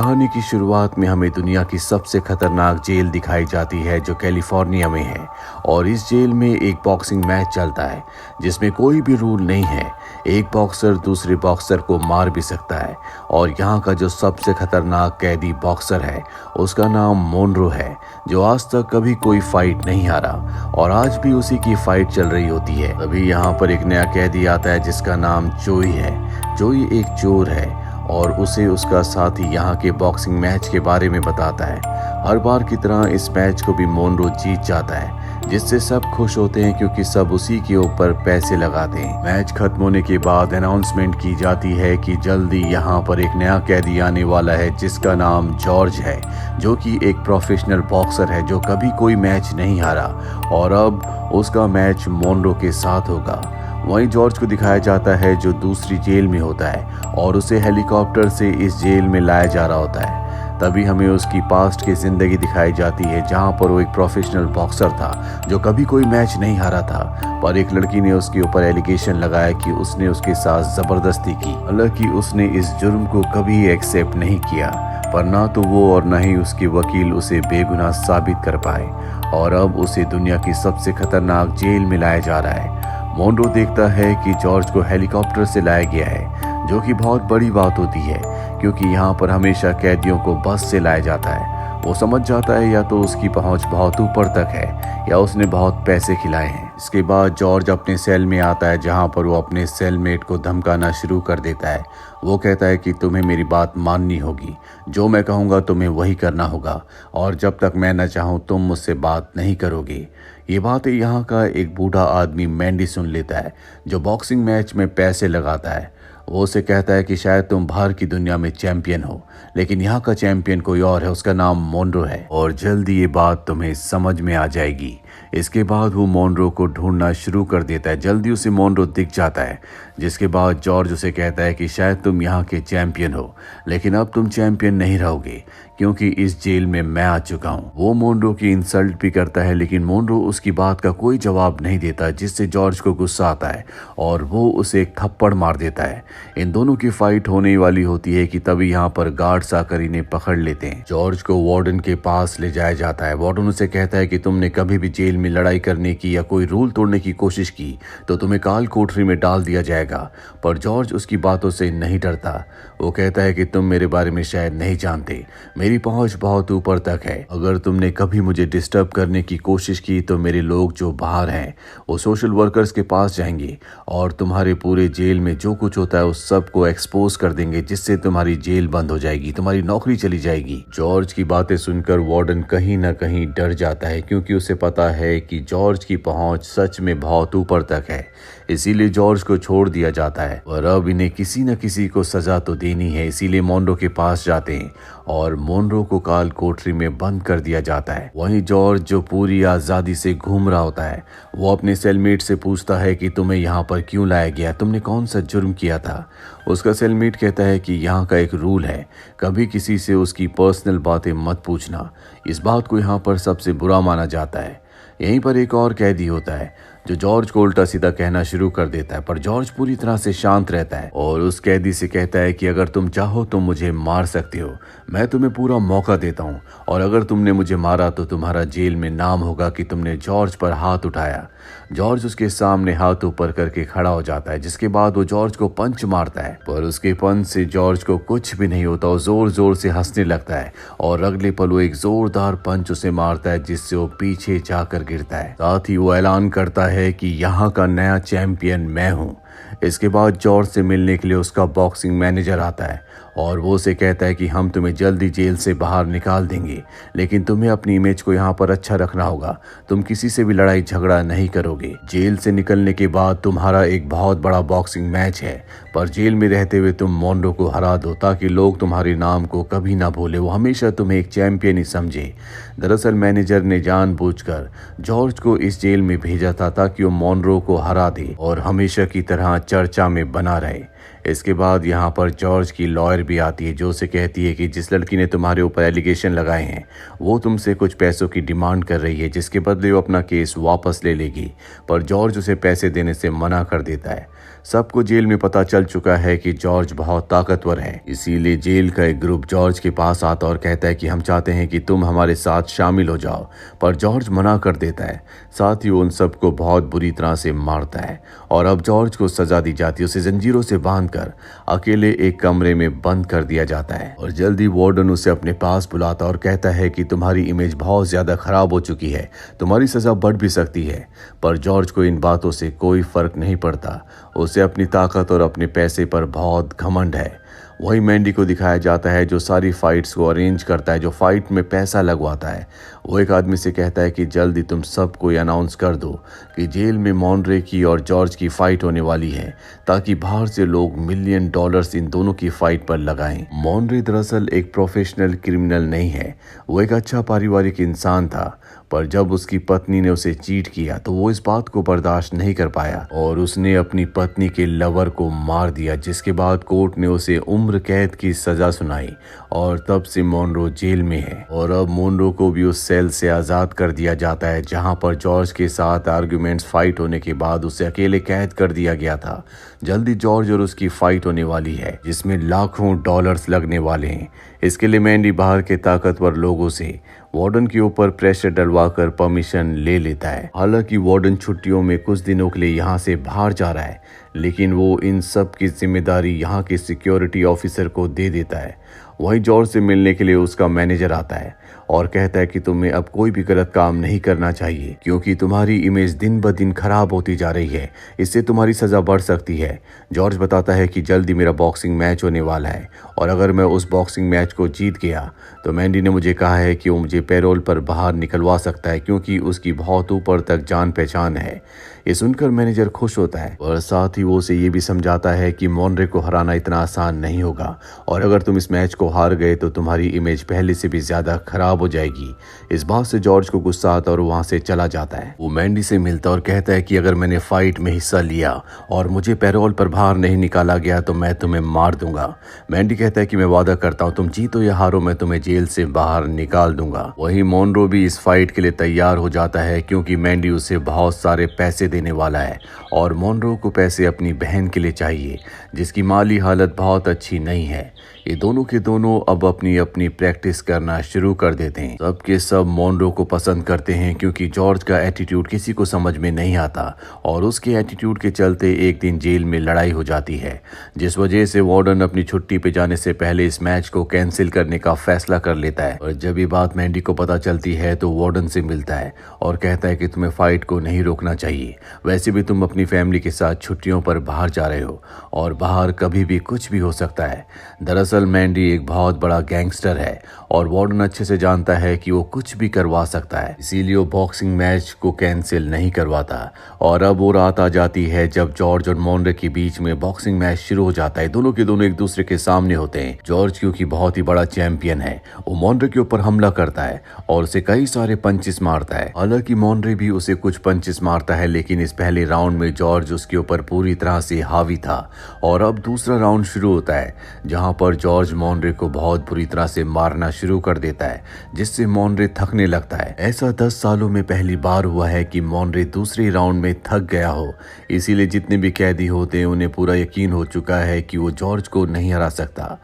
कहानी की शुरुआत में हमें दुनिया की सबसे खतरनाक जेल दिखाई जाती है जो कैलिफोर्निया में है। और इस जेल में एक बॉक्सिंग मैच चलता है जिसमें कोई भी रूल नहीं है। एक बॉक्सर दूसरे बॉक्सर को मार भी सकता है। और यहाँ का जो सबसे खतरनाक कैदी बॉक्सर है उसका नाम मोनरो है, जो आज तक कभी कोई फाइट नहीं हारा और आज भी उसी की फाइट चल रही होती है। तभी यहाँ पर एक नया कैदी आता है जिसका नाम जोई है। जोई एक चोर है और उसे उसका साथी यहाँ के बॉक्सिंग मैच के बारे में बताता है। हर बार की तरह इस मैच को भी मोनरो जीत जाता है, जिससे सब खुश होते हैं क्योंकि सब उसी के ऊपर पैसे लगाते हैं। मैच खत्म होने के बाद अनाउंसमेंट की जाती है कि जल्दी यहाँ पर एक नया कैदी आने वाला है जिसका नाम जॉर्ज है, जो कि एक प्रोफेशनल बॉक्सर है जो कभी कोई मैच नहीं हारा और अब उसका मैच मोनरो के साथ होगा। वहीं जॉर्ज को दिखाया जाता है जो दूसरी जेल में होता है और उसे हेलीकॉप्टर से इस जेल में लाया जा रहा होता है। तभी हमें उसकी पास्ट की जिंदगी दिखाई जाती है जहां पर वो एक प्रोफेशनल बॉक्सर था जो कभी कोई मैच नहीं हारा था, पर एक लड़की ने उसके ऊपर एलिगेशन लगाया कि उसने उसके साथ जबरदस्ती की। हालांकि उसने इस जुर्म को कभी एक्सेप्ट नहीं किया, पर ना तो वो और ना ही उसके वकील उसे बेगुनाह साबित कर पाए और अब उसे दुनिया की सबसे खतरनाक जेल में लाया जा रहा है। मोनरो देखता है कि जॉर्ज को हेलीकॉप्टर से लाया गया है, जो कि बहुत बड़ी बात होती है क्योंकि यहाँ पर हमेशा कैदियों को बस से लाया जाता है। वो समझ जाता है या तो उसकी पहुंच बहुत ऊपर तक है या उसने बहुत पैसे खिलाए हैं। इसके बाद जॉर्ज अपने सेल में आता है जहाँ पर वो अपने सेलमेट को धमकाना शुरू कर देता है। वो कहता है कि तुम्हें मेरी बात माननी होगी, जो मैं कहूँगा तुम्हें वही करना होगा और जब तक मैं न चाहूँ तुम मुझसे बात नहीं करोगे। ये बातें यहाँ का एक बूढ़ा आदमी मैंडी सुन लेता है जो बॉक्सिंग मैच में पैसे लगाता है। वो उसे कहता है कि शायद तुम बाहर की दुनिया में चैंपियन हो, लेकिन यहाँ का चैंपियन कोई और है, उसका नाम मोनरो है और जल्दी ये बात तुम्हें समझ में आ जाएगी। इसके बाद वो मोनरो को ढूंढना शुरू कर देता है। जल्दी उसे मोनरो दिख जाता है, जिसके बाद जॉर्ज उसे कहता है कि शायद तुम यहाँ के चैंपियन हो, लेकिन अब तुम चैंपियन नहीं रहोगे क्योंकि इस जेल में मैं आ चुका हूँ। वो मोनरो की इंसल्ट भी करता है, लेकिन मोनरो उसकी बात का कोई जवाब नहीं देता, जिससे जॉर्ज को गुस्सा आता है और वो उसे एक थप्पड़ मार देता है। इन दोनों की फाइट होने वाली होती है कि तभी यहाँ पर गार्ड्स आकर इन्हें पकड़ लेते हैं। जॉर्ज को वार्डन के पास ले जाया जाता है। वार्डन उसे कहता है कि तुमने कभी भी जेल में लड़ाई करने की या कोई रूल तोड़ने की कोशिश की तो तुम्हें काल कोठरी में डाल दिया जाएगा, पर जॉर्ज उसकी बातों से नहीं डरता। वो कहता है कि तुम मेरे बारे में शायद नहीं जानते, मेरी पहुंच बहुत ऊपर तक है। अगर तुमने कभी मुझे डिस्टर्ब करने की कोशिश की तो मेरे लोग जो बाहर हैं वो सोशल वर्कर्स के पास जाएंगे और तुम्हारे पूरे जेल में जो कुछ होता है उस सब को एक्सपोज कर देंगे, जिससे तुम्हारी जेल बंद हो जाएगी, तुम्हारी नौकरी चली जाएगी। जॉर्ज की बातें सुनकर वार्डन कहीं ना कहीं डर जाता है क्योंकि उसे पता है कि जॉर्ज की पहुंच सच में बहुत ऊपर तक है। इसीलिए जॉर्ज को छोड़ दिया जाता है और अब इन्हें किसी न किसी को सजा तो देनी है। इसीलिए मोनरो के पास जाते हैं और मोनरो को काल कोठरी में बंद कर दिया जाता है। वहीं जॉर्ज जो पूरी आजादी से घूम रहा होता है, वो अपने सेलमेट से पूछता है कि तुम्हें यहाँ पर क्यों लाया गया, तुमने कौन सा जुर्म किया था। उसका सेलमेट कहता है कि यहाँ का एक रूल है, कभी किसी से उसकी पर्सनल बातें मत पूछना। इस बात को यहाँ पर सबसे बुरा माना जाता है। यहीं पर एक और कैदी होता है जो जॉर्ज को उल्टा सीधा कहना शुरू कर देता है, पर जॉर्ज पूरी तरह से शांत रहता है और उस कैदी से कहता है कि अगर तुम चाहो तो मुझे मार सकते हो, मैं तुम्हें पूरा मौका देता हूँ और अगर तुमने मुझे मारा तो तुम्हारा जेल में नाम होगा कि तुमने जॉर्ज पर हाथ उठाया। जॉर्ज उसके सामने हाथ ऊपर करके खड़ा हो जाता है, जिसके बाद वो जॉर्ज को पंच मारता है, पर उसके पंच से जॉर्ज को कुछ भी नहीं होता। वो जोर जोर से हंसने लगता है और अगले पल वो एक जोरदार पंच उसे मारता है, जिससे वो पीछे जाकर गिरता है। साथ ही वो ऐलान करता है कि यहाँ का नया चैंपियन मैं हूँ। इसके बाद जॉर्ज से मिलने के लिए उसका बॉक्सिंग मैनेजर आता है और वो उसे कहता है कि हम तुम्हें जल्दी जेल से बाहर निकाल देंगे, लेकिन तुम्हें अपनी इमेज को यहाँ पर अच्छा रखना होगा। तुम किसी से भी लड़ाई झगड़ा नहीं करोगे। जेल से निकलने के बाद तुम्हारा एक बहुत बड़ा बॉक्सिंग मैच है, पर जेल में रहते हुए तुम मोनरो को हरा दो ताकि लोग तुम्हारे नाम को कभी ना भूले, वो हमेशा तुम्हें एक चैंपियन ही समझे। दरअसल मैनेजर ने जानबूझकर जॉर्ज को इस जेल में भेजा था ताकि वो मोनरो को हरा दे और हमेशा की तरह चर्चा में बना रहे। इसके बाद यहाँ पर जॉर्ज की लॉयर भी आती है जो उसे कहती है कि जिस लड़की ने तुम्हारे ऊपर एलिगेशन लगाए हैं वो तुमसे कुछ पैसों की डिमांड कर रही है, जिसके बदले वो अपना केस वापस ले लेगी। पर जॉर्ज उसे पैसे देने से मना कर देता है। सबको जेल में पता चल चुका है कि जॉर्ज बहुत ताकतवर है, इसीलिए जेल का एक ग्रुप जॉर्ज के पास आता और कहता है कि हम चाहते हैं कि तुम हमारे साथ शामिल हो जाओ। पर जॉर्ज मना कर देता है। साथ ही वो उन सबको बहुत बुरी तरह से मारता है और अब जॉर्ज को सजा दी जाती है। उसे जंजीरों से बांधकर अकेले एक कमरे में बंद कर दिया जाता है और जल्दी वार्डन उसे अपने पास बुलाता और कहता है कि तुम्हारी इमेज बहुत ज्यादा खराब हो चुकी है, तुम्हारी सजा बढ़ भी सकती है। पर जॉर्ज को इन बातों से कोई फर्क नहीं पड़ता। उसे अपनी ताकत और अपने पैसे पर बहुत घमंड है। वही मैंडी को दिखाया जाता है जो सारी फाइट्स को अरेंज करता है, जो फाइट में पैसा लगवाता है। वो एक आदमी से कहता है कि जल्दी तुम सबको अनाउंस कर दो कि जेल में मॉनरे की और जॉर्ज की फाइट होने वाली है, ताकि बाहर से लोग $1,000,000 इन दोनों की फाइट पर लगाएं। मॉनरे दरअसल एक प्रोफेशनल क्रिमिनल नहीं है, वो एक अच्छा पारिवारिक इंसान था। पर जब उसकी पत्नी ने उसे चीट किया तो वो इस बात को बर्दाश्त नहीं कर पाया और उसने अपनी पत्नी के लवर को मार दिया, जिसके बाद कोर्ट ने उसे उम्र कैद की सजा सुनाई और तब से मोनरो जेल में है। और अब मोनरो को भी उस सेल से आज़ाद कर दिया जाता है जहां पर जॉर्ज के साथ आर्ग्यूमेंट्स फाइट होने के बाद उसे अकेले कैद कर दिया गया था। जल्दी जॉर्ज और उसकी फाइट होने वाली है जिसमें लाखों डॉलर्स लगने वाले हैं। इसके लिए मैंडी बाहर के ताकतवर लोगों से वार्डन के ऊपर प्रेशर डलवाकर परमिशन ले लेता है। हालांकि वार्डन छुट्टियों में कुछ दिनों के लिए यहाँ से बाहर जा रहा है, लेकिन वो इन सब की जिम्मेदारी यहाँ के सिक्योरिटी ऑफिसर को दे देता है। वहीं जॉर्ज से मिलने के लिए उसका मैनेजर आता है और कहता है कि तुम्हें अब कोई भी गलत काम नहीं करना चाहिए क्योंकि तुम्हारी इमेज दिन ब दिन खराब होती जा रही है, इससे तुम्हारी सजा बढ़ सकती है। जॉर्ज बताता है कि जल्दी मेरा बॉक्सिंग मैच होने वाला है और अगर मैं उस बॉक्सिंग मैच को जीत गया तो मैंडी ने मुझे कहा है कि वो मुझे पैरोल पर बाहर निकलवा सकता है क्योंकि उसकी बहुत ऊपर तक जान पहचान है। ये सुनकर मैनेजर खुश होता है और साथ ही वो उसे ये भी समझाता है कि मॉनरे को हराना इतना आसान नहीं होगा और अगर तुम इस मैच को हार गए तो तुम्हारी इमेज पहले से भी ज्यादा खराब हो जाएगी। इस बात से जॉर्ज को गुस्सा आता है और वहां से चला जाता है। वो मैंडी से मिलता और कहता है कि अगर मैंने फाइट में हिस्सा लिया और मुझे पैरोल पर बाहर नहीं निकाला गया तो मैं तुम्हें मार दूंगा। मैंडी कहता है कि मैं वादा करता हूँ तुम जीतो या हारो मैं तुम्हें जेल से बाहर निकाल दूंगा। वही मोनरो भी इस फाइट के लिए तैयार हो जाता है क्योंकि मैंडी उसे बहुत सारे पैसे देने वाला है और मोनरो को पैसे अपनी बहन के लिए चाहिए जिसकी माली हालत बहुत अच्छी नहीं है। ये दोनों के दोनों अब अपनी अपनी प्रैक्टिस करना शुरू कर देते हैं। सबके सब मोनरो को पसंद करते हैं क्योंकि जॉर्ज का एटीट्यूड किसी को समझ में नहीं आता और उसके एटीट्यूड के चलते एक दिन जेल में लड़ाई हो जाती है जिस वजह से वार्डन अपनी छुट्टी पे जाने से पहले इस मैच को कैंसिल करने का फैसला कर लेता है। और जब ये बात मैंडी को पता चलती है तो वार्डन से मिलता है और कहता है कि तुम्हें फाइट को नहीं रोकना चाहिए, वैसे भी तुम अपनी फैमिली के साथ छुट्टियों पर बाहर जा रहे हो और बाहर कभी भी कुछ भी हो सकता है। दरअसल मैंडी एक बहुत बड़ा गैंगस्टर है और वार्डन अच्छे से जानता है कि वो कुछ भी करवा सकता है, इसीलिए वो बॉक्सिंग मैच को कैंसिल नहीं करवाता। और अब वो रात आ जाती है जब जॉर्ज और मोनरे के बीच में बॉक्सिंग मैच शुरू हो जाता है। दोनों के दोनों एक दूसरे के सामने होते हैं। जॉर्ज क्योंकि बहुत ही बड़ा चैंपियन है वो मोनरे के ऊपर हमला करता है और उसे कई सारे पंचेस मारता है। हालांकि मोनरे भी उसे कुछ पंचेस मारता है लेकिन इस पहले राउंड में जॉर्ज उसके ऊपर पूरी तरह से हावी था। और अब दूसरा राउंड शुरू होता है जहां पर जॉर्ज मोनरे को बहुत बुरी तरह से मारना शुरू कर देता है जिससे मोनरे थकने लगता है। ऐसा 10 सालों में पहली बार हुआ है कि मोनरे दूसरे राउंड में थक गया हो, इसीलिए जितने भी कैदी होते हैं उन्हें पूरा यकीन हो चुका है कि वो जॉर्ज को नहीं हरा सकता।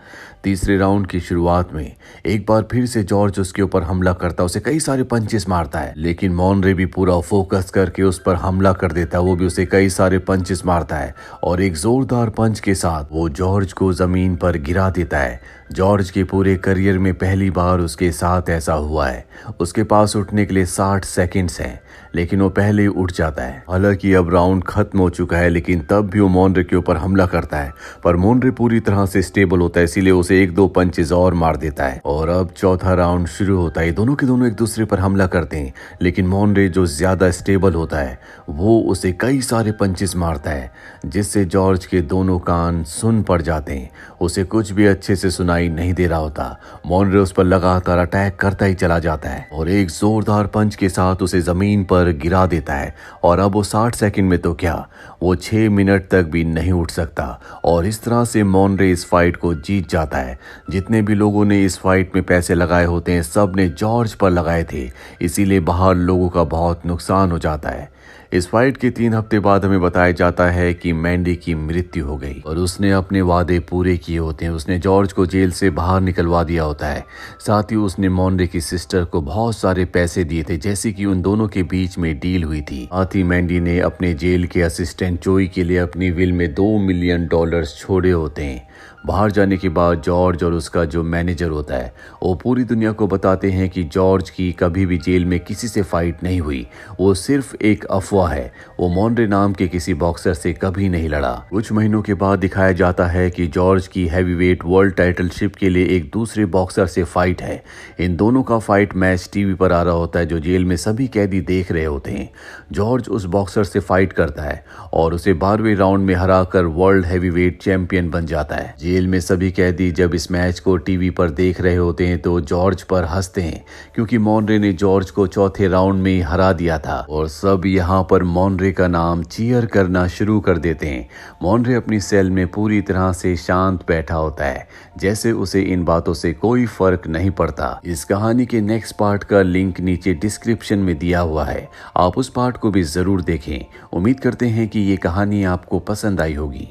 तीसरे राउंड की शुरुआत में एक बार फिर से जॉर्ज उसके ऊपर हमला करता है, उसे कई सारे पंचेस मारता है लेकिन मोनरे भी पूरा फोकस करके उस पर हमला कर देता है। वो भी उसे कई सारे पंचेस मारता है और एक जोरदार पंच के साथ वो जॉर्ज को जमीन पर गिरा देता है। जॉर्ज के पूरे करियर में पहली बार उसके साथ ऐसा हुआ है। उसके पास उठने के लिए 60 सेकंड्स हैं लेकिन वो पहले ही उठ जाता है। हालांकि अब राउंड खत्म हो चुका है लेकिन तब भी वो मोनरे के ऊपर हमला करता है पर मोनरे पूरी तरह से स्टेबल होता है, इसीलिए उसे उसे एक दो पंचेज और मार देता है और अब चौथा राउंड शुरू होता है। दोनों के दोनों एक दूसरे पर हमला करते हैं, लेकिन मॉनरे जो ज्यादा स्टेबल होता है वो उसे कई सारे पंचेस मारता है, जिससे जॉर्ज के दोनों कान सुन पड़ जाते हैं। उसे कुछ भी अच्छे से सुनाई नहीं दे रहा होता। मॉनरे उस पर लगातार अटैक करता ही चला जाता है और एक जोरदार पंच के साथ उसे जमीन पर गिरा देता है और अब वो 60 सेकंड में तो क्या, वो 6 मिनट तक भी नहीं उठ सकता और इस तरह से मॉनरे इस फाइट को जीत जाता है। जितने भी लोगों ने इस फाइट में पैसे लगाए होते हैं सब ने जॉर्ज पर लगाए थे, इसीलिए बाहर लोगों का बहुत नुकसान हो जाता है। इस फाइट के 3 हफ्ते बाद हमें बताया जाता है कि मैंडी की मृत्यु हो गई और उसने अपने वादे पूरे किए होते हैं। उसने जॉर्ज को जेल से बाहर निकलवा दिया होता है। साथ ही उसने मॉनरे की सिस्टर को बहुत सारे पैसे दिए थे, जैसे कि उन दोनों के बीच में डील हुई थी। साथ ही मैंडी ने अपने जेल के असिस्टेंट जोई के लिए अपनी विल में $2 मिलियन छोड़े होते हैं। बाहर जाने के बाद जॉर्ज और उसका जो मैनेजर होता है वो पूरी दुनिया को बताते हैं कि जॉर्ज की कभी भी जेल में किसी से फाइट नहीं हुई, वो सिर्फ एक अफवाह है। वो मॉनरे नाम के किसी बॉक्सर से कभी नहीं लड़ा। कुछ महीनों के बाद दिखाया जाता है कि जॉर्ज की हैवीवेट वर्ल्ड टाइटलशिप के लिए एक दूसरे बॉक्सर से फाइट है। इन दोनों का फाइट मैच टीवी पर आ रहा होता है, जो जेल में सभी कैदी देख रहे होते हैं। जॉर्ज उस बॉक्सर से फाइट करता है और उसे 12वें राउंड में हराकर वर्ल्ड हैवीवेट चैंपियन बन जाता है। जेल में सभी कैदी जब इस मैच को टीवी पर देख रहे होते हैं तो जॉर्ज पर हंसते हैं, क्योंकि मॉनरे ने जॉर्ज को चौथे राउंड में हरा दिया था और सब यहाँ पर मॉनरे का नाम चीयर करना शुरू कर देते हैं। मॉनरे अपनी सेल में पूरी तरह से शांत बैठा होता है, जैसे उसे इन बातों से कोई फर्क नहीं पड़ता। इस कहानी के नेक्स्ट पार्ट का लिंक नीचे डिस्क्रिप्शन में दिया हुआ है, आप उस पार्ट को भी जरूर देखें। उम्मीद करते हैं कि ये कहानी आपको पसंद आई होगी।